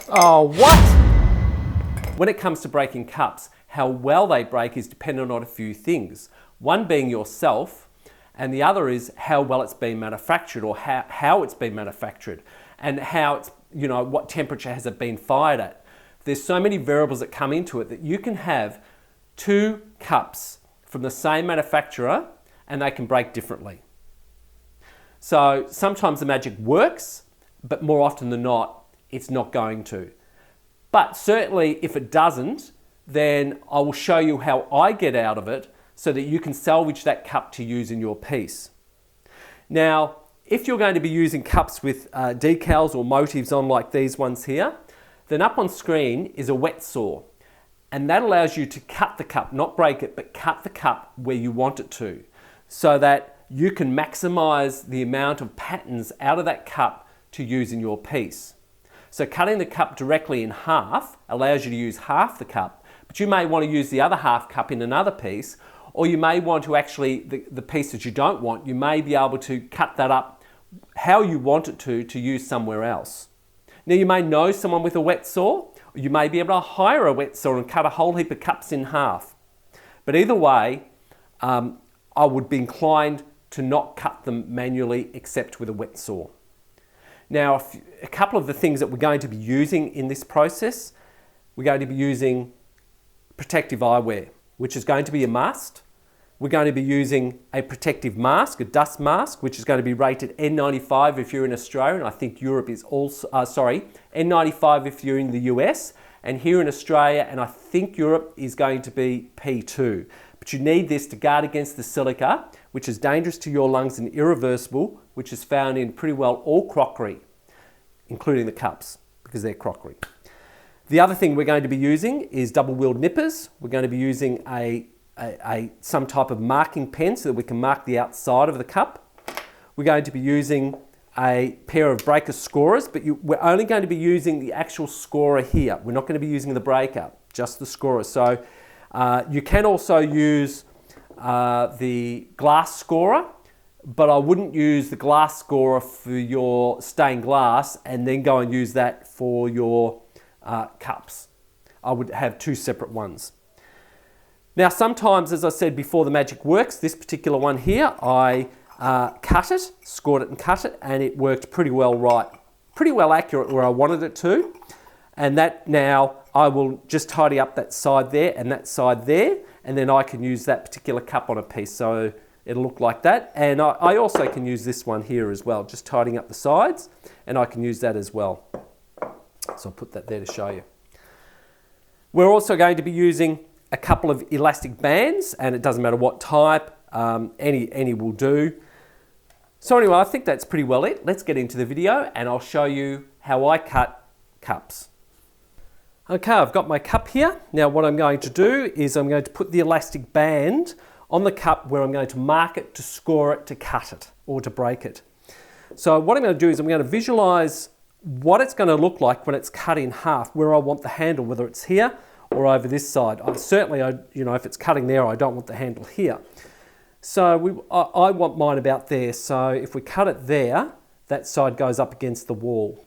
Oh, what? When it comes to breaking cups, how well they break is dependent on a few things. One being yourself, and the other is how well it's been manufactured, or how it's been manufactured, and how it's, what temperature has it been fired at. There's so many variables that come into it that you can have two cups from the same manufacturer and they can break differently. So sometimes the magic works, but more often than not, it's not going to. But certainly if it doesn't, then I will show you how I get out of it so that you can salvage that cup to use in your piece. Now, if you're going to be using cups with decals or motifs on like these ones here, then up on screen is a wet saw. And that allows you to cut the cup, not break it, but cut the cup where you want it to, so that you can maximize the amount of patterns out of that cup to use in your piece. So cutting the cup directly in half allows you to use half the cup, but you may want to use the other half cup in another piece, or you may want to actually, the piece that you don't want, you may be able to cut that up how you want it to use somewhere else. Now you may know someone with a wet saw, or you may be able to hire a wet saw and cut a whole heap of cups in half. But either way, I would be inclined to not cut them manually except with a wet saw. Now, a couple of the things that we're going to be using in this process, we're going to be using protective eyewear, which is going to be a must. We're going to be using a protective mask, a dust mask, which is going to be rated N95 if you're in Australia, and I think Europe is also, N95 if you're in the US, and here in Australia, and I think Europe is going to be P2. But you need this to guard against the silica, which is dangerous to your lungs and irreversible, which is found in pretty well all crockery, including the cups, because they're crockery. The other thing we're going to be using is double-wheeled nippers. We're going to be using some type of marking pen so that we can mark the outside of the cup. We're going to be using a pair of breaker scorers, but we're only going to be using the actual scorer here. We're not going to be using the breaker, just the scorer. So you can also use the glass scorer, but I wouldn't use the glass scorer for your stained glass and then go and use that for your cups. I would have two separate ones. Now sometimes, as I said before, the magic works. This particular one here, I cut it, scored it and cut it, and it worked pretty well pretty well accurate where I wanted it to. And that now I will just tidy up that side there and that side there, and then I can use that particular cup on a piece. So it'll look like that. And I also can use this one here as well, just tidying up the sides, and I can use that as well. So I'll put that there to show you. We're also going to be using a couple of elastic bands, and it doesn't matter what type, any will do. So anyway, I think that's pretty well it. Let's get into the video and I'll show you how I cut cups. Okay, I've got my cup here. Now what I'm going to do is I'm going to put the elastic band on the cup where I'm going to mark it, to score it, to cut it, or to break it. So what I'm going to do is I'm going to visualize what it's going to look like when it's cut in half, where I want the handle, whether it's here or over this side. Certainly, if it's cutting there, I don't want the handle here. So I want mine about there. So if we cut it there, that side goes up against the wall.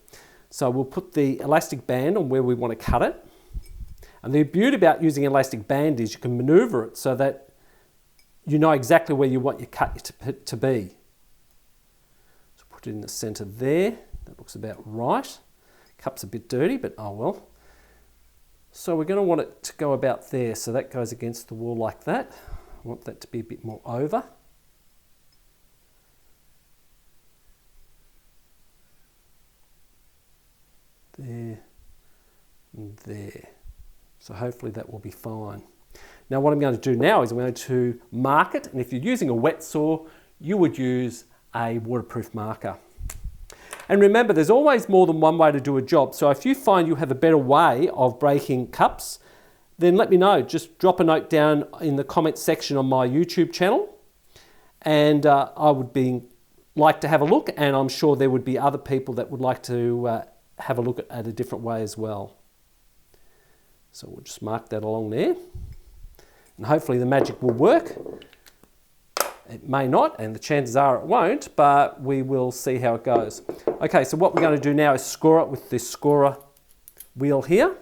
So we'll put the elastic band on where we want to cut it. And the beauty about using an elastic band is you can maneuver it so that you know exactly where you want your cut to be. So put it in the center there. That looks about right. Cup's a bit dirty, but oh well. So we're going to want it to go about there. So that goes against the wall like that. I want that to be a bit more over. There and there. So hopefully that will be fine. Now what I'm going to do now is I'm going to mark it, and if you're using a wet saw, you would use a waterproof marker. And remember, there's always more than one way to do a job. So if you find you have a better way of breaking cups, then let me know. Just drop a note down in the comments section on my YouTube channel, and I would like to have a look, and I'm sure there would be other people that would like to have a look at a different way as well. So we'll just mark that along there, and hopefully the magic will work. It may not, and the chances are it won't, but we will see how it goes. Okay, so what we're going to do now is score it with this scorer wheel here.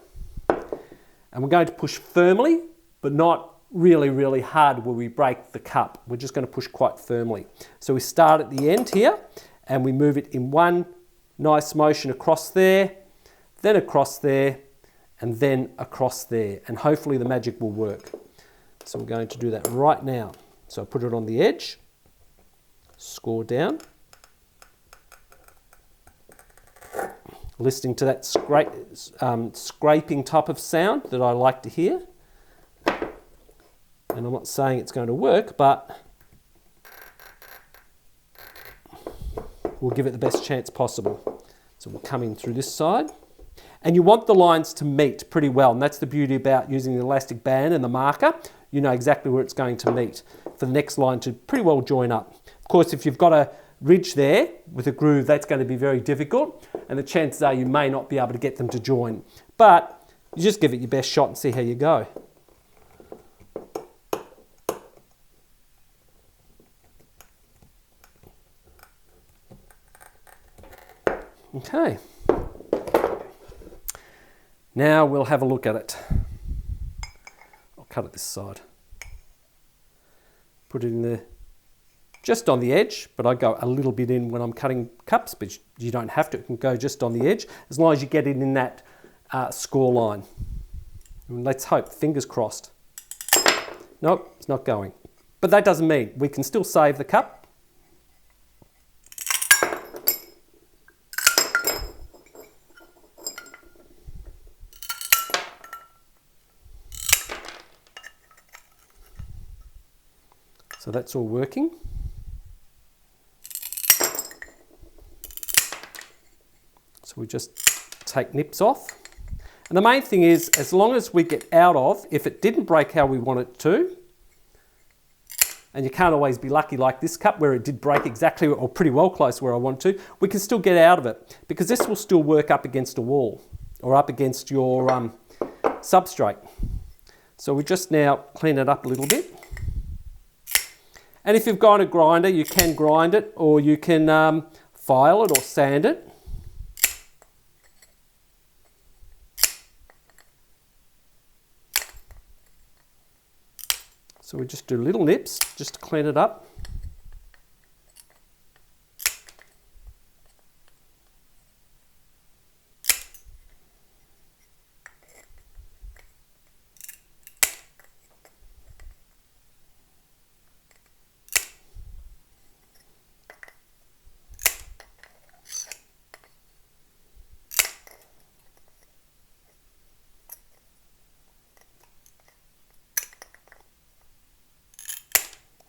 And we're going to push firmly, but not really, really hard where we break the cup. We're just going to push quite firmly. So we start at the end here and we move it in one nice motion across there, then across there, and then across there. And hopefully the magic will work. So we're going to do that right now. So I put it on the edge, score down, listening to that scraping type of sound that I like to hear. And I'm not saying it's going to work, but we'll give it the best chance possible. So we'll come in through this side. And you want the lines to meet pretty well, and that's the beauty about using the elastic band and the marker. You know exactly where it's going to meet for the next line to pretty well join up. Of course, if you've got a ridge there with a groove, that's going to be very difficult, and the chances are you may not be able to get them to join. But you just give it your best shot and see how you go. Okay. Now we'll have a look at it. I'll cut it this side. Put it in there just on the edge, but I go a little bit in when I'm cutting cups, but you don't have to. It can go just on the edge, as long as you get it in that score line. And let's hope, fingers crossed. Nope, it's not going. But that doesn't mean we can still save the cup. So that's all working. So we just take nips off. And the main thing is, as long as we get out of, if it didn't break how we want it to, and you can't always be lucky like this cup where it did break exactly or pretty well close where I want to, we can still get out of it because this will still work up against a wall or up against your substrate. So we just now clean it up a little bit. And if you've got a grinder, you can grind it, or you can file it or sand it. So we just do little nips just to clean it up.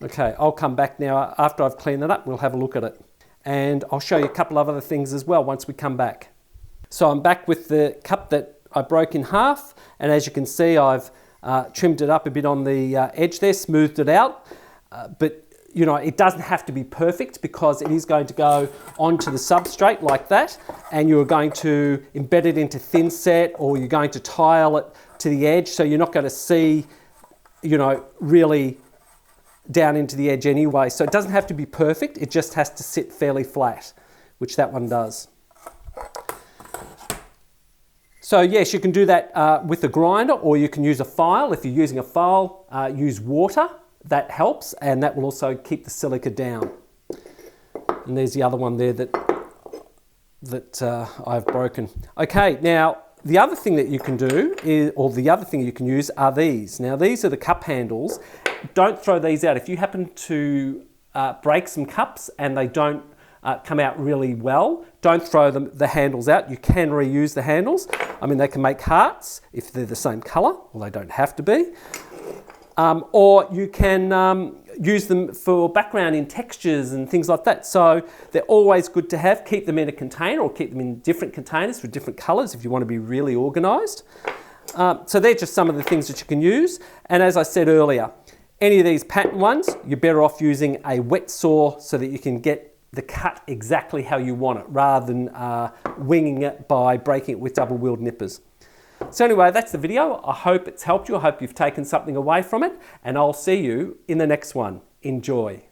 Okay, I'll come back now after I've cleaned it up. We'll have a look at it. And I'll show you a couple of other things as well once we come back. So I'm back with the cup that I broke in half. And as you can see, I've trimmed it up a bit on the edge there, smoothed it out. But you know, it doesn't have to be perfect because it is going to go onto the substrate like that. And you're going to embed it into thin set, or you're going to tile it to the edge. So you're not going to see, you know, really down into the edge anyway. So it doesn't have to be perfect, it just has to sit fairly flat, which that one does. So yes, you can do that with a grinder, or you can use a file. If you're using a file, use water, that helps, and that will also keep the silica down. And there's the other one there that I've broken. Okay, now the other thing that you can do is, or the other thing you can use are these. Now these are the cup handles. Don't throw these out. If you happen to break some cups and they don't come out really well, don't throw the handles out. You can reuse the handles. I mean, they can make hearts if they're the same colour, well, they don't have to be. Or you can use them for background in textures and things like that. So they're always good to have. Keep them in a container, or keep them in different containers with different colours if you want to be really organised. So they're just some of the things that you can use. And as I said earlier, any of these pattern ones, you're better off using a wet saw so that you can get the cut exactly how you want it, rather than winging it by breaking it with double-wheeled nippers. So anyway, that's the video. I hope it's helped you. I hope you've taken something away from it, and I'll see you in the next one. Enjoy.